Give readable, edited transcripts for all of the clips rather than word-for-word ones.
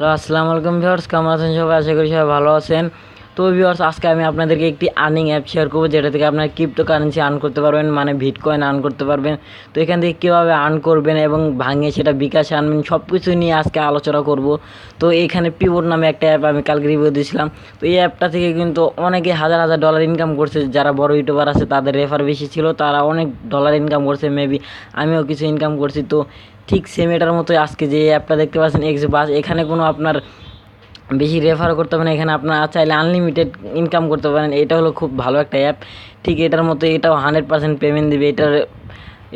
Hello, আসসালামু আলাইকুম viewers, কেমন আছেন সবাই? আশা করি সবাই ভালো আছেন। তো ভিউয়ার্স, আজকে আমি আপনাদেরকে একটি আর্নিং অ্যাপ শেয়ার করবো, যেটা থেকে আপনার ক্রিপ্টো কারেন্সি আর্ন করতে পারবেন, মানে বিটকয়েন আর্ন করতে পারবেন। তো এখান থেকে কীভাবে আর্ন করবেন এবং ভাঙিয়ে সেটা বিকাশে আনবেন, সব কিছু নিয়ে আজকে আলোচনা করব। তো এখানে পিভট নামে একটা অ্যাপ আমি কালকে রিভিউ দিয়েছিলাম। তো এই অ্যাপটা থেকে কিন্তু অনেকে হাজার হাজার ডলার ইনকাম করছে। যারা বড় ইউটিউবার আছে তাদের রেফার বেশি ছিল, তারা অনেক ডলার ইনকাম করছে। মেবি আমিও কিছু ইনকাম করছি। তো ঠিক সেম এটার মতোই আজকে যে অ্যাপটা দেখতে পাচ্ছেন এক্স বাস, এখানে কোনো আপনার বেশি রেফার করতে হবে না। এখানে আপনারা চাইলে আনলিমিটেড ইনকাম করতে পারেন। এটা হলো খুব ভালো একটা অ্যাপ। ঠিক এটার মতো এটাও 100% পেমেন্ট দিবে।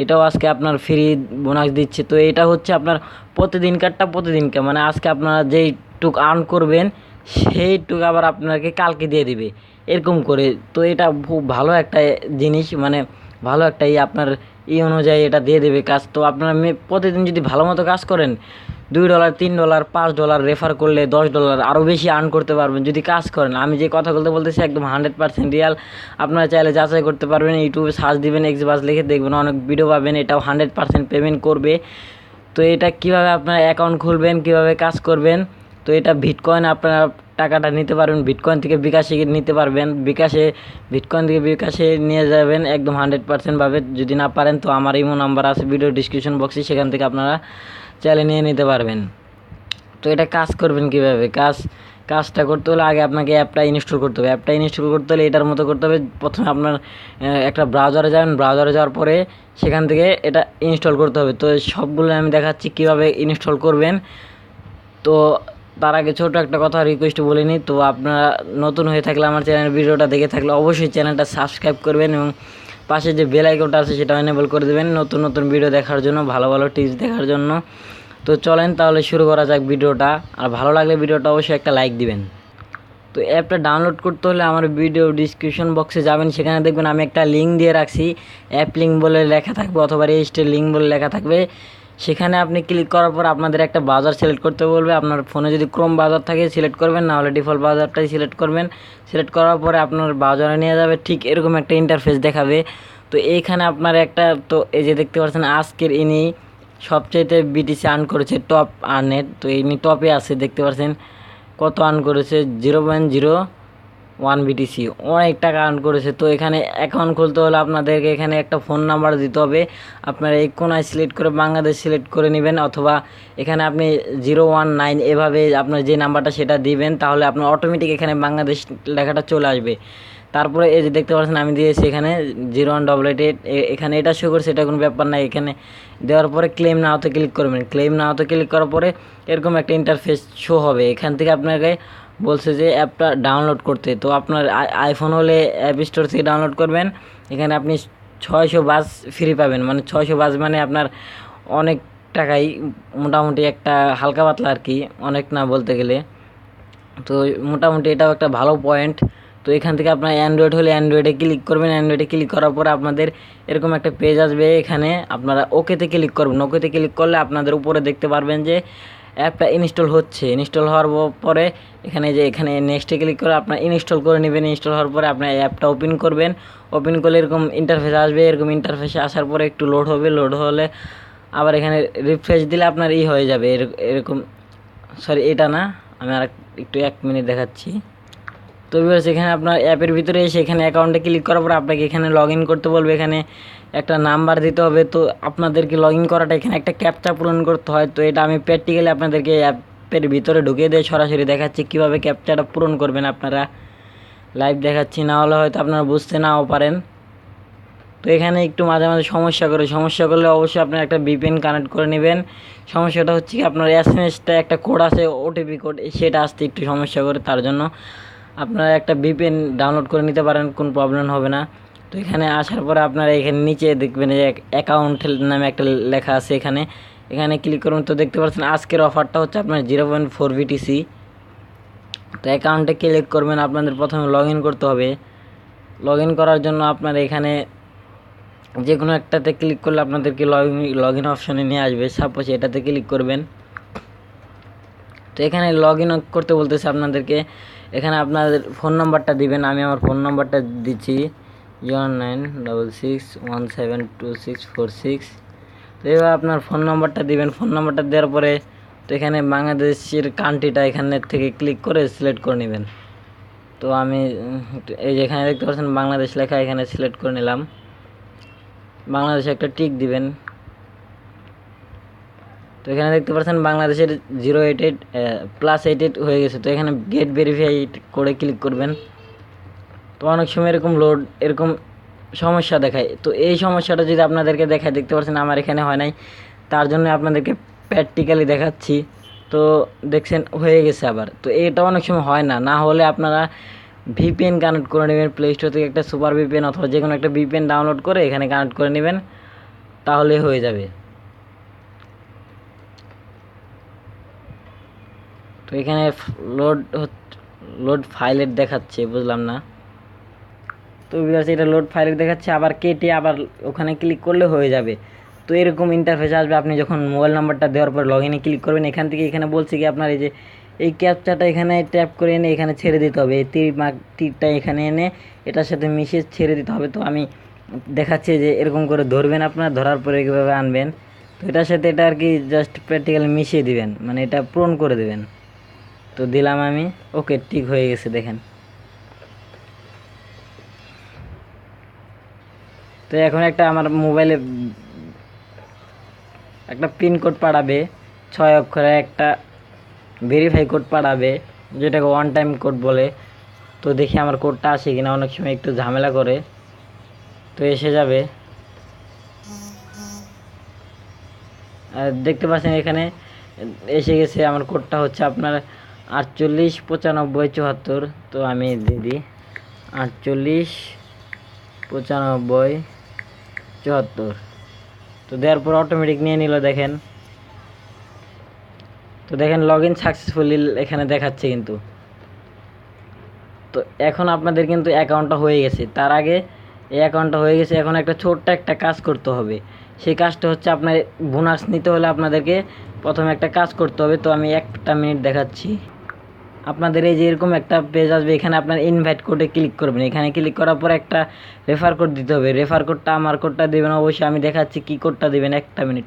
এটাও আজকে আপনার ফ্রি বোনাস দিচ্ছে। তো এটা হচ্ছে আপনার প্রতিদিনকারটা প্রতিদিনকার, মানে আজকে আপনারা যেইটুক আর্ন করবেন সেইটুক আবার আপনাকে কালকে দিয়ে দিবে, এরকম করে। তো এটা খুব ভালো একটা জিনিস, মানে ভালো একটা আপনার অনুযায়ী এটা দিয়ে দেবে কাজ। তো আপনারা প্রতিদিন যদি ভালো মতো কাজ করেন, $2, $3, $5 রেফার করলে $10 আরও বেশি আর্ন করতে পারবেন যদি কাজ করেন। আমি যে কথাগুলো বলতেছি একদম 100% রিয়াল। আপনারা চাইলে যাচাই করতে পারবেন। ইউটিউবে সার্চ দিবেন এক্সবাস লিখে, দেখবেন অনেক ভিডিও পাবেন। এটাও 100% পেমেন্ট করবে। তো এটা কিভাবে আপনার অ্যাকাউন্ট খুলবেন, কিভাবে কাজ করবেন, তো এটা বিটকয়েন আপনারা টাকাটা নিতে পারবেন, বিটকয়েন থেকে বিকাশে নিতে পারবেন। বিটকয়েন থেকে বিকাশে নিয়ে যাবেন একদম 100% ভাবে। যদি না পারেন তো আমার ইমো নাম্বার আছে ভিডিও ডিসক্রিপশন বক্সে, সেখান থেকে আপনারা চাইলে নিয়ে নিতে পারবেন। তো এটা কাজ করবেন কীভাবে, কাজটা করতে হলে আগে আপনাকে অ্যাপটা ইনস্টল করতে হবে। অ্যাপটা ইনস্টল করতে হলে এটার মতো করতে হবে। প্রথমে আপনার একটা ব্রাউজারে যাবেন, ব্রাউজারে যাওয়ার পরে সেখান থেকে এটা ইনস্টল করতে হবে। তো সবগুলো আমি দেখাচ্ছি কীভাবে ইনস্টল করবেন। তো তার আগে ছোটো একটা কথা রিকোয়েস্ট বলে নিই। তো আপনারা নতুন হয়ে থাকলে আমার চ্যানেল ভিডিওটা দেখে থাকলে অবশ্যই চ্যানেলটা সাবস্ক্রাইব করবেন এবং পাশে যে বেল আইকনটা আছে সেটা এনেবল করে দেবেন নতুন নতুন ভিডিও দেখার জন্য, ভালো ভালো টিপস দেখার জন্য। তো চলেন তাহলে শুরু করা যাক ভিডিওটা। আর ভালো লাগলে ভিডিওটা অবশ্যই একটা লাইক দিবেন। তো অ্যাপটা ডাউনলোড করতে হলে আমার ভিডিও ডিসক্রিপশন বক্সে যাবেন, সেখানে দেখবেন আমি একটা লিঙ্ক দিয়ে রাখছি। অ্যাপ লিঙ্ক বলে লেখা থাকবে অথবা রেজিস্টার লিঙ্ক বলে লেখা থাকবে। সেখানে আপনি ক্লিক করার পর আপনাদের একটা ব্রাউজার সিলেক্ট করতে বলবে। আপনার ফোনে যদি ক্রোম ব্রাউজার থাকে সিলেক্ট করবেন, না হলে ডিফল্ট ব্রাউজারটাই সিলেক্ট করবেন। সিলেক্ট করার পরে আপনার ব্রাউজারে নিয়ে যাবে, ঠিক এরকম একটা ইন্টারফেস দেখাবে। তো এইখানে আপনার একটা, তো এই যে দেখতে পাচ্ছেন আজকের ইনি সবচাইতে বিটিসি আর্ন করেছে, টপ আর্নের। তো ইনি টপে আছে, দেখতে পাচ্ছেন কত আর্ন করেছে, 0.01 বিটিসি, অনেক টাকা আর্ন করেছে। তো এখানে অ্যাকাউন্ট খুলতে হলে আপনাদেরকে এখানে একটা ফোন নাম্বার দিতে হবে। আপনারা এই কোনায় সিলেক্ট করে বাংলাদেশ সিলেক্ট করে নেবেন, অথবা এখানে আপনি 019 এভাবে আপনার যে নাম্বারটা সেটা দিবেন, তাহলে আপনার অটোমেটিক এখানে বাংলাদেশ লেখাটা চলে আসবে। তারপরে এই যে দেখতে পাচ্ছেন আমি দিয়েছি এখানে 0188, এখানে এটা শো করছে, এটা কোনো ব্যাপার নাই। এখানে দেওয়ার পরে ক্লেম নাওতে ক্লিক করবেন। ক্লেম নাওতে ক্লিক করার পরে এরকম একটা ইন্টারফেস শো হবে। এখান থেকে আপনাকে বলছে যে অ্যাপটা ডাউনলোড করতে। তো আপনার আইফোন হলে অ্যাপ স্টোর থেকে ডাউনলোড করবেন। এখানে আপনি 600 বাস ফ্রি পাবেন, মানে 600 বাস মানে আপনার অনেক টাকাই, মোটামুটি একটা হালকা পাতলা আর কি, অনেক না বলতে গেলে। তো মোটামুটি এটাও একটা ভালো পয়েন্ট। তো এখান থেকে আপনার অ্যান্ড্রয়েড হলে অ্যান্ড্রয়েডে ক্লিক করবেন। অ্যান্ড্রয়েডে ক্লিক করার পরে আপনাদের এরকম একটা পেজ আসবে। এখানে আপনারা ওকেতে ক্লিক করবেন। ওকেতে ক্লিক করলে আপনাদের উপরে দেখতে পারবেন যে অ্যাপটা ইনস্টল হচ্ছে। ইনস্টল হওয়ার পরে এখানে নেক্সটে ক্লিক করে আপনার ইনস্টল করে নেবেন। ইনস্টল হওয়ার পরে আপনার অ্যাপটা ওপেন করবেন। ওপেন করলে এরকম ইন্টারফেস আসবে। এরকম ইন্টারফেসে আসার পরে একটু লোড হবে। লোড হলে আবার এখানে রিফ্রেশ দিলে আপনার হয়ে যাবে এরকম। সরি, এটা না, আমি আর একটু 1 মিনিট দেখাচ্ছি। তো ভিউয়ার্স, এখানে আপনার অ্যাপের ভিতরে এসে এখানে অ্যাকাউন্টে ক্লিক করার পর আপনাকে এখানে লগ ইন করতে বলবে। এখানে একটা নাম্বার দিতে হবে। তো আপনাদেরকে লগ ইন করাটা এখানে একটা ক্যাপচা পূরণ করতে হয়। তো এটা আমি প্র্যাকটিক্যালি আপনাদেরকে অ্যাপের ভিতরে ঢুকিয়ে দিয়ে সরাসরি দেখাচ্ছি কীভাবে ক্যাপচাটা পূরণ করবেন। আপনারা লাইভ দেখাচ্ছি, না হলে হয়তো আপনারা বুঝতে নাও পারেন। তো এখানে একটু মাঝে মাঝে সমস্যা করলে অবশ্যই আপনার একটা ভিপিএন কানেক্ট করে নেবেন। সমস্যাটা হচ্ছে কি, আপনার এসএমএসটা একটা কোড আছে, ওটিপি কোড, সেটা আসতে একটু সমস্যা করে। তার জন্য আপনারা একটা ভিপিএন ডাউনলোড করে নিতে পারেন, কোনো প্রবলেম হবে না। তো এখানে আসার পরে আপনারা এখানে নিচে দেখবেন যে অ্যাকাউন্ট নামে একটা লেখা আছে, এখানে ক্লিক করুন। তো দেখতে পাচ্ছেন আজকের অফারটা হচ্ছে আপনার 0.4 বিটিসি। তো অ্যাকাউন্টে ক্লিক করবেন। আপনাদের প্রথমে লগ ইন করতে হবে। লগ ইন করার জন্য আপনারা এখানে যে কোনো একটাতে ক্লিক করলে আপনাদেরকে লগ ইন অপশানে নিয়ে আসবে। সাপোজ এটাতে ক্লিক করবেন। তো এখানে লগ ইন করতে বলতেছে আপনাদেরকে। এখানে আপনাদের ফোন নাম্বারটা দিবেন। আমি আমার ফোন নাম্বারটা দিচ্ছি 0966172646। তো এবার আপনার ফোন নাম্বারটা দিবেন। ফোন নাম্বারটা দেওয়ার পরে তো এখানে বাংলাদেশের কান্ট্রিটা এখানের থেকে ক্লিক করে সিলেক্ট করে নেবেন। তো আমি এই যে এখানে দেখতে পাচ্ছেন বাংলাদেশ লেখা, এখানে সিলেক্ট করে নিলাম। বাংলাদেশে একটা টিক দিবেন। তো এখানে দেখতে পাচ্ছেন বাংলাদেশের 088 +88 হয়ে গেছে। তো এখানে গেট ভেরিফাইড করে ক্লিক করবেন। তো অনেক সময় এরকম সমস্যা দেখায়। তো এই সমস্যাটা যদি আপনাদেরকে দেখায়, দেখতে পাচ্ছেন আমার এখানে হয় নাই, তার জন্য আপনাদেরকে প্র্যাকটিক্যালি দেখাচ্ছি। তো দেখছেন হয়ে গেছে আবার। তো এটা অনেক সময় হয় না, না হলে আপনারা ভিপিএন কানেক্ট করে নেবেন প্লে স্টোর থেকে, একটা সুপার ভিপিএন অথবা যে কোনো একটা ভিপিএন ডাউনলোড করে এখানে কানেক্ট করে নেবেন, তাহলে হয়ে যাবে। তো এখানে লোড ফাইলের দেখাচ্ছে, বুঝলাম না। তো ভিউয়ার্স এটা লোড ফাইলের দেখাচ্ছে, আবার কেটে আবার ওখানে ক্লিক করলে হয়ে যাবে। তো এরকম ইন্টারফেস আসবে। আপনি যখন মোবাইল নাম্বারটা দেওয়ার পর লগ ইনে ক্লিক করবেন, এখান থেকে এখানে বলছে কি আপনার এই যে এই ক্যাপচাটা এখানে ট্যাপ করে এনে এখানে ছেড়ে দিতে হবে। এই তীরটা এখানে এনে এটার সাথে মিশিয়ে ছেড়ে দিতে হবে। তো আমি দেখাচ্ছি যে এরকম করে ধরবেন, আপনার ধরার পরে কীভাবে আনবেন। তো এটার সাথে এটা আর কি জাস্ট প্র্যাকটিক্যালি মিশিয়ে দিবেন, মানে এটা পূরণ করে দেবেন। তো দিলাম আমি, ওকে ঠিক হয়ে গেছে দেখেন। তো এখন একটা আমার মোবাইলে একটা পিনকোড পাঠাবে, 6 অক্ষরের একটা ভেরিফাই কোড পাঠাবে, যেটাকে ওয়ান টাইম কোড বলে। তো দেখি আমার কোডটা আসে কিনা, অনেক সময় একটু ঝামেলা করে। তো এসে যাবে। আর দেখতে পাচ্ছেন এখানে এসে গেছে। আমার কোডটা হচ্ছে আপনার 489574। তো আমি দিয়ে দিই 489574। তো দেওয়ার পর অটোমেটিক নিয়ে নিল দেখেন। তো দেখেন লগ ইন সাকসেসফুলি এখানে দেখাচ্ছে কিন্তু। তো এখন আপনাদের কিন্তু অ্যাকাউন্টটা হয়ে গেছে। তার আগে এই অ্যাকাউন্টটা হয়ে গেছে, এখন একটা ছোট্ট একটা কাজ করতে হবে। সেই কাজটা হচ্ছে আপনার বোনাস নিতে হলে আপনাদেরকে প্রথমে একটা কাজ করতে হবে। তো আমি একটা মিনিট দেখাচ্ছি। আপনাদের এই যে এরকম একটা পেজ আসবে, এখানে আপনার ইনভাইট কোডে ক্লিক করবেন। এখানে ক্লিক করার পর একটা রেফার কোড দিতে হবে। রেফার কোডটা আমার কোডটা দেবেন অবশ্যই, আমি দেখাচ্ছি কি কোডটা দেবেন, একটা মিনিট।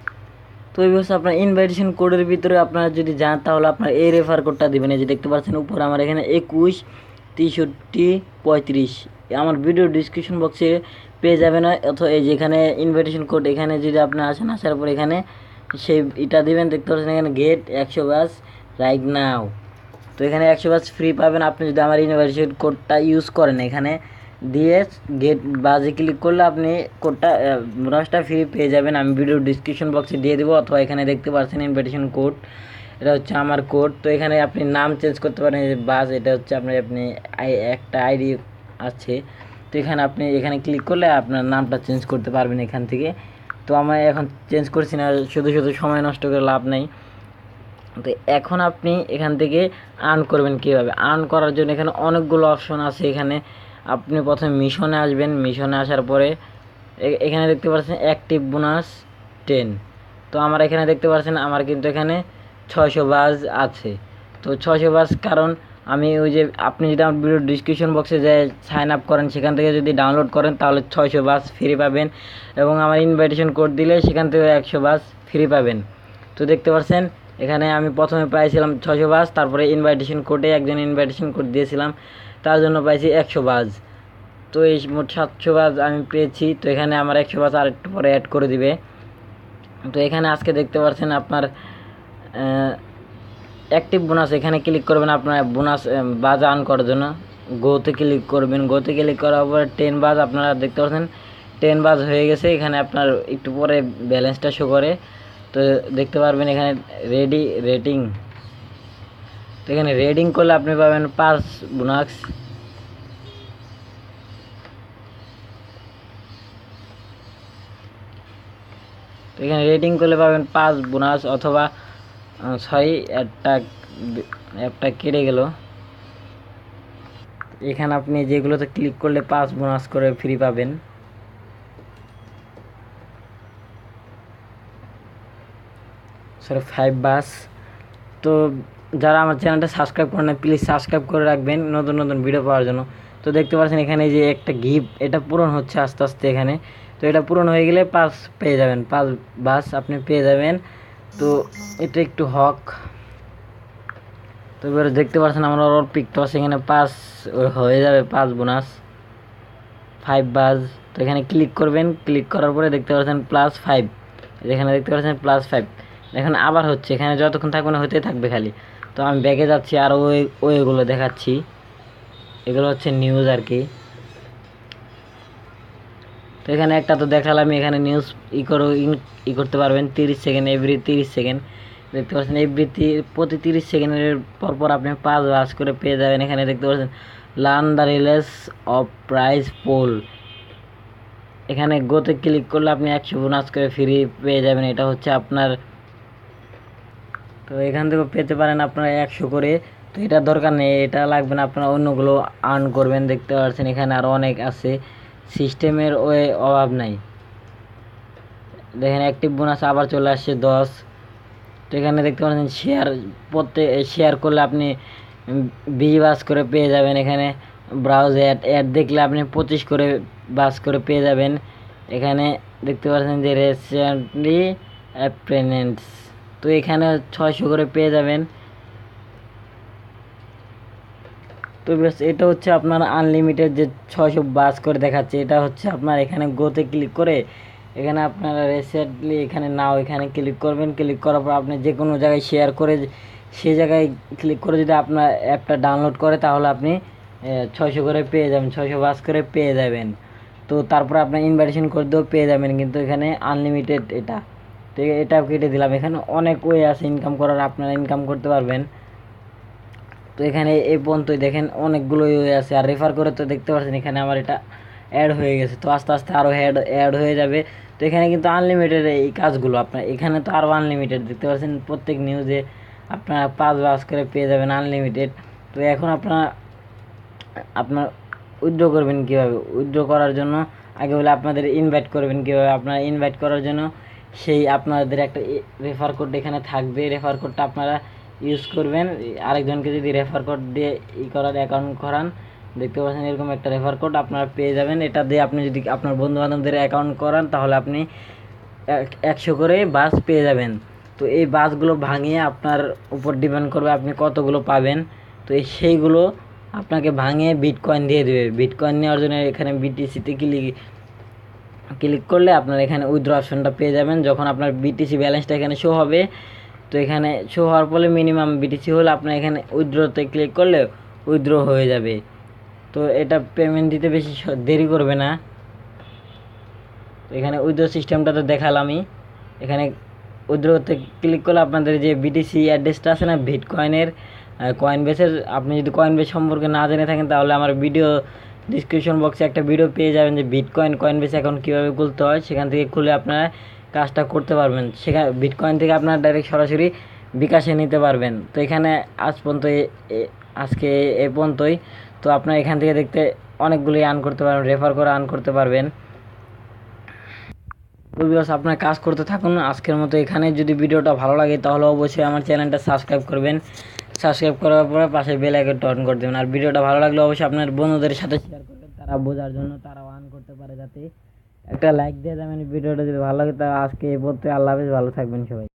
তো এই বছর আপনার ইনভাইটেশন কোডের ভিতরে আপনারা যদি যান, তাহলে আপনার এই রেফার কোডটা দেবেন। এই যে দেখতে পাচ্ছেন উপরে আমার এখানে 21 63 35 আমার ভিডিও ডিসক্রিপশন বক্সে পেয়ে যাবেন। অথবা এই যে এখানে ইনভাইটেশন কোড, এখানে যদি আপনি আসেন, আসার পর এখানে সেই এটা দিবেন। দেখতে পাচ্ছেন এখানে গেট 100 বাস রাইট নাও। তো এখানে 100 বাস ফ্রি পাবেন আপনি যদি আমার ইনভাইটেশন কোডটা ইউজ করেন। এখানে দিয়ে গেট বাজে ক্লিক করলে আপনি কোডটা বোনাসটা ফ্রি পেয়ে যাবেন। আমি ভিডিও ডিসক্রিপশন বক্সে দিয়ে দেবো, অথবা এখানে দেখতে পাচ্ছেন ইনভাইটেশন কোড, এটা হচ্ছে আমার কোড। তো এখানে আপনি নাম চেঞ্জ করতে পারেন। বাস এটা হচ্ছে আপনি একটা আইডি আছে। তো এখানে আপনি এখানে ক্লিক করলে আপনার নামটা চেঞ্জ করতে পারবেন এখান থেকে। তো আমি এখন চেঞ্জ করছি না, শুধু সময় নষ্ট করে লাভ নেই। তো এখন আপনি এখান থেকে আর্ন করবেন কীভাবে। আর্ন করার জন্য এখানে অনেকগুলো অপশন আছে। এখানে আপনি প্রথমে মিশনে আসবেন। মিশনে আসার পরে এখানে দেখতে পাচ্ছেন অ্যাক্টিভ বোনাস 10। তো আমার এখানে দেখতে পাচ্ছেন আমার কিন্তু এখানে 600 বাজ আছে। তো 600 বাজ, কারণ আমি ওই যে আপনি যদি আমার ভিডিও ডিসক্রিপশন বক্সে যে সাইন আপ করেন, সেখান থেকে যদি ডাউনলোড করেন তাহলে 600 বাজ ফ্রি পাবেন, এবং আমার ইনভাইটেশন কোড দিলে সেখান থেকে 100 বাজ ফ্রি পাবেন। তো দেখতে পাচ্ছেন এখানে আমি প্রথমে পাইছিলাম 600 বাজ, তারপরে ইনভাইটেশন কোডে একজন ইনভাইটেশন কোড দিয়েছিলাম, তার জন্য পাইছি 100 বাজ। তো এই মোট 700 বাজ আমি পেয়েছি। তো এখানে আমার 100 বাজ আর একটু পরে অ্যাড করে দিবে। তো এখানে আজকে দেখতে পাচ্ছেন আপনার অ্যাক্টিভ বোনাস, এখানে ক্লিক করবেন আপনার বোনাস বাজ আর্ন করার জন্য। গোতে ক্লিক করবেন। গোতে ক্লিক করার পর 10 বাজ আপনারা দেখতে পাচ্ছেন 10 বাজ হয়ে গেছে। এখানে আপনার একটু পরে ব্যালেন্সটা শো করে। তো দেখতে পারবেন এখানে রেটিং। তো এখানে রেটিং করলে আপনি পাবেন 5 বোনাস। তো এখানে রেটিং করলে পাবেন 5 বোনাস, অথবা সরি অ্যাপটা কেটে গেল। এখানে আপনি যেগুলোতে ক্লিক করলে 5 বোনাস করে ফ্রি পাবেন। সরি 5 বাস। তো যারা আমার চ্যানেলটা সাবস্ক্রাইব করেন না, প্লিজ সাবস্ক্রাইব করে রাখবেন নতুন ভিডিও পাওয়ার জন্য। তো দেখতে পাচ্ছেন এখানে যে একটা গিফট, এটা পূরণ হচ্ছে আস্তে আস্তে এখানে। তো এটা পূরণ হয়ে গেলে 5 পেয়ে যাবেন, 5 বাস আপনি পেয়ে যাবেন। তো এটা একটু হক। তো এবার দেখতে পাচ্ছেন আমার ওর পিকটা আছে এখানে 5 হয়ে যাবে, 5 বোনাস 5 বাজ। তো এখানে ক্লিক করবেন, ক্লিক করার পরে দেখতে পাচ্ছেন +5, এখানে দেখতে পাচ্ছেন +5। এখন আবার হচ্ছে, এখানে যতক্ষণ থাকবে না হতেই থাকবে খালি। তো আমি ব্যাগে যাচ্ছি আর ওইগুলো দেখাচ্ছি, এগুলো হচ্ছে নিউজ আর কি। তো এখানে একটা তো দেখালাম, এখানে নিউজ ই করতে পারবেন 30 সেকেন্ড, এভরি 30 সেকেন্ড দেখতে পাচ্ছেন, প্রতি 30 সেকেন্ডের পর আপনি 5 ওয়াচ করে পেয়ে যাবেন। এখানে দেখতে পাচ্ছেন learn the release of prize pool, এখানে গোতে ক্লিক করলে আপনি 100 বোনাস করে ফ্রি পেয়ে যাবেন। এটা হচ্ছে আপনার, তো এখান থেকে পেতে পারেন আপনারা 100 করে। তো এটা দরকার নেই, এটা লাগবে না, আপনারা অন্যগুলো আর্ন করবেন। দেখতে পাচ্ছেন এখানে আরও অনেক আছে, সিস্টেমের অভাব নাই। দেখেন অ্যাক্টিভ বোনাস আবার চলে আসছে 10। তো এখানে দেখতে পাচ্ছেন শেয়ার করলে আপনি 20 বাস করে পেয়ে যাবেন। এখানে ব্রাউজ অ্যাড দেখলে আপনি 25 করে বাস করে পেয়ে যাবেন। এখানে দেখতে পাচ্ছেন যে রিসেন্টলি অ্যাপ্রেন্টিস, তো এখানে 600 করে পেয়ে যাবেন। তো এটা হচ্ছে আপনার আনলিমিটেড যে 600 বাস করে দেখাচ্ছে, এটা হচ্ছে আপনার এখানে গোতে ক্লিক করে এখানে আপনারা রিসেন্টলি এখানে নাও এখানে ক্লিক করবেন। ক্লিক করার পর আপনি যে কোনো জায়গায় শেয়ার করে সেই জায়গায় ক্লিক করে যদি আপনার অ্যাপটা ডাউনলোড করে তাহলে আপনি 600 করে পেয়ে যাবেন, 600 বাস করে পেয়ে যাবেন। তো তারপর আপনার ইনভাইটেশন করে দিয়েও পেয়ে যাবেন, কিন্তু এখানে আনলিমিটেড এটা। তো এটাও কেটে দিলাম। এখানে অনেক ওয়ে আছে ইনকাম করার, আপনারা ইনকাম করতে পারবেন। তো এখানে এই পর্যন্তই, দেখেন অনেকগুলো ইয়ে আছে। আর রেফার করে তো দেখতে পাচ্ছেন এখানে আমার এটা অ্যাড হয়ে গেছে, তো আস্তে আস্তে আরও অ্যাড হয়ে যাবে। তো এখানে কিন্তু আনলিমিটেড এই কাজগুলো আপনার, এখানে তো আরও আনলিমিটেড দেখতে পাচ্ছেন প্রত্যেক নিউজে আপনারা 5 বাস করে পেয়ে যাবেন আনলিমিটেড। তো এখন আপনার উইথড্র করবেন কীভাবে, উইথড্র করার জন্য আগে বলে আপনাদের ইনভাইট করবেন কীভাবে। আপনারা ইনভাইট করার জন্য সেই আপনাদের একটা রেফার কোড এখানে থাকবে, রেফার কোডটা আপনারা ইউজ করবেন। আরেকজনকে যদি রেফার কোড দিয়ে অ্যাকাউন্ট করান, দেখতে পাচ্ছেন এরকম একটা রেফার কোড আপনারা পেয়ে যাবেন। এটা দিয়ে আপনি যদি আপনার বন্ধুবান্ধবদের অ্যাকাউন্ট করান তাহলে আপনি 100 করে বাস পেয়ে যাবেন। তো এই বাসগুলো ভাঙিয়ে আপনার উপর ডিপেন্ড করবে আপনি কতগুলো পাবেন। তো সেইগুলো আপনাকে ভাঙিয়ে বিটকয়েন দিয়ে দেবে। বিটকয়েন নেওয়ার জন্য এখানে বিটিসিতে ক্লিক করলে আপনার এখানে উইথড্র অপশনটা পেয়ে যাবেন। যখন আপনার বিটিসি ব্যালেন্সটা এখানে শো হবে, তো এখানে শো হওয়ার ফলে মিনিমাম বিটিসি হলে আপনার এখানে উইথড্রতে ক্লিক করলে উইথড্র হয়ে যাবে। তো এটা পেমেন্ট দিতে বেশি দেরি করবে না। তো এখানে উইথড্র সিস্টেমটা তো দেখালামই। এখানে উইথড্রতে ক্লিক করলে আপনাদের যে বিটিসি অ্যাড্রেসটা আছে না বিটকয়েনের, কয়েনবেসের, আপনি যদি কয়েনবেস সম্পর্কে না জেনে থাকেন তাহলে আমার ভিডিও ডিসক্রিপশন বক্সে একটা ভিডিও পেয়ে যাবেন যে কয়েনবেস অ্যাকাউন্ট কীভাবে খুলতে হয়। সেখান থেকে খুলে আপনারা কাজটা করতে পারবেন। সেখানে বিটকয়েন থেকে আপনারা ডাইরেক্ট সরাসরি বিকাশে নিতে পারবেন। তো এখানে আজ পর্যন্ত আজকে এ পর্যন্তই। তো আপনারা এখান থেকে দেখতে অনেকগুলোই আর্ন করতে পারবেন, রেফার করে আর্ন করতে পারবেন। তো ভিউয়ার্স আপনার কাজ করতে থাকুন। আজকের মতো এখানে, যদি ভিডিওটা ভালো লাগে তাহলে অবশ্যই আমার চ্যানেলটা সাবস্ক্রাইব করবেন। সাবস্ক্রাইব করার পরে পাশে বেল আইকনটা অন করে দেবেন। আর ভিডিওটা ভালো লাগলে অবশ্যই আপনার বন্ধুদের সাথে শেয়ার করবেন, তারা বোঝার জন্য, তারাও আর্ন করতে পারে। যাতে একটা লাইক দিয়ে যাবেন ভিডিওটা যদি ভালো লাগে। তা আজকে এই পর্যন্ত, আল্লাহ হাফেজ, ভালো থাকবেন সবাই।